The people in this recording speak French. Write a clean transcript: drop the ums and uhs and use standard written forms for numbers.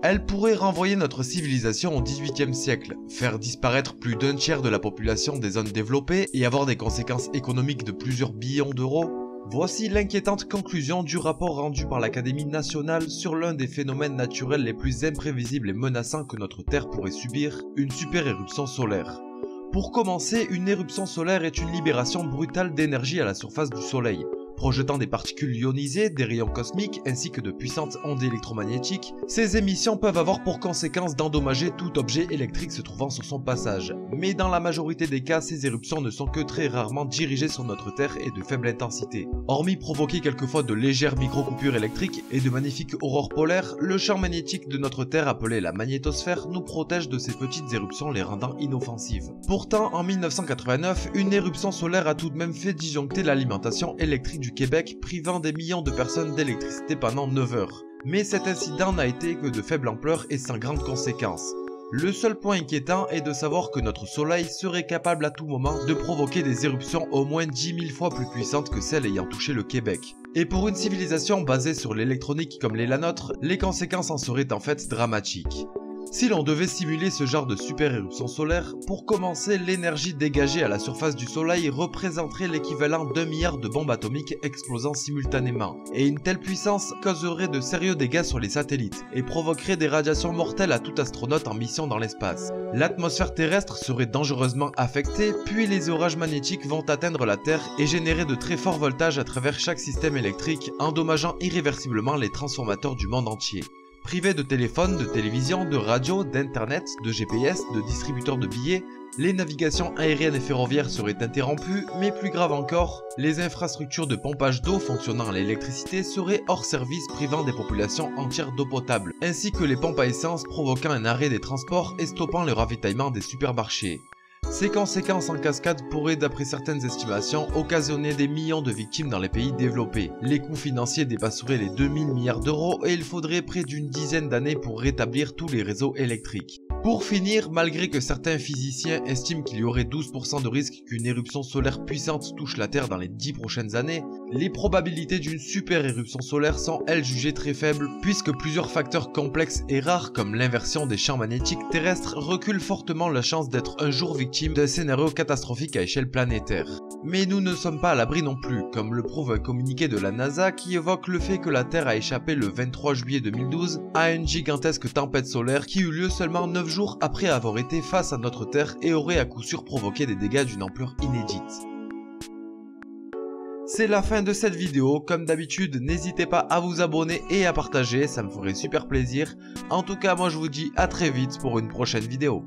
Elle pourrait renvoyer notre civilisation au XVIIIe siècle, faire disparaître plus d'un tiers de la population des zones développées et avoir des conséquences économiques de plusieurs billions d'euros. Voici l'inquiétante conclusion du rapport rendu par l'Académie nationale sur l'un des phénomènes naturels les plus imprévisibles et menaçants que notre Terre pourrait subir, une super éruption solaire. Pour commencer, une éruption solaire est une libération brutale d'énergie à la surface du Soleil. Projetant des particules ionisées, des rayons cosmiques ainsi que de puissantes ondes électromagnétiques, ces émissions peuvent avoir pour conséquence d'endommager tout objet électrique se trouvant sur son passage. Mais dans la majorité des cas, ces éruptions ne sont que très rarement dirigées sur notre Terre et de faible intensité. Hormis provoquer quelquefois de légères micro-coupures électriques et de magnifiques aurores polaires, le champ magnétique de notre Terre appelé la magnétosphère nous protège de ces petites éruptions les rendant inoffensives. Pourtant, en 1989, une éruption solaire a tout de même fait disjoncter l'alimentation électrique du Québec, privant des millions de personnes d'électricité pendant 9 heures. Mais cet incident n'a été que de faible ampleur et sans grandes conséquences. Le seul point inquiétant est de savoir que notre soleil serait capable à tout moment de provoquer des éruptions au moins 10 000 fois plus puissantes que celles ayant touché le Québec. Et pour une civilisation basée sur l'électronique comme l'est la nôtre, les conséquences en seraient en fait dramatiques. Si l'on devait simuler ce genre de super éruption solaire, pour commencer, l'énergie dégagée à la surface du soleil représenterait l'équivalent d'1 milliard de bombes atomiques explosant simultanément. Et une telle puissance causerait de sérieux dégâts sur les satellites, et provoquerait des radiations mortelles à tout astronaute en mission dans l'espace. L'atmosphère terrestre serait dangereusement affectée, puis les orages magnétiques vont atteindre la Terre et générer de très forts voltages à travers chaque système électrique, endommageant irréversiblement les transformateurs du monde entier. Privés de téléphone, de télévision, de radio, d'internet, de GPS, de distributeurs de billets, les navigations aériennes et ferroviaires seraient interrompues, mais plus grave encore, les infrastructures de pompage d'eau fonctionnant à l'électricité seraient hors service, privant des populations entières d'eau potable, ainsi que les pompes à essence provoquant un arrêt des transports et stoppant le ravitaillement des supermarchés. Ces conséquences en cascade pourraient, d'après certaines estimations, occasionner des millions de victimes dans les pays développés. Les coûts financiers dépasseraient les 2000 milliards d'euros et il faudrait près d'une dizaine d'années pour rétablir tous les réseaux électriques. Pour finir, malgré que certains physiciens estiment qu'il y aurait 12% de risque qu'une éruption solaire puissante touche la Terre dans les 10 prochaines années, les probabilités d'une super éruption solaire sont elles jugées très faibles, puisque plusieurs facteurs complexes et rares comme l'inversion des champs magnétiques terrestres reculent fortement la chance d'être un jour victime d'un scénario catastrophique à échelle planétaire. Mais nous ne sommes pas à l'abri non plus, comme le prouve un communiqué de la NASA qui évoque le fait que la Terre a échappé le 23 juillet 2012 à une gigantesque tempête solaire qui eut lieu seulement 9 jours après avoir été face à notre Terre et aurait à coup sûr provoqué des dégâts d'une ampleur inédite. C'est la fin de cette vidéo, comme d'habitude n'hésitez pas à vous abonner et à partager, ça me ferait super plaisir. En tout cas moi je vous dis à très vite pour une prochaine vidéo.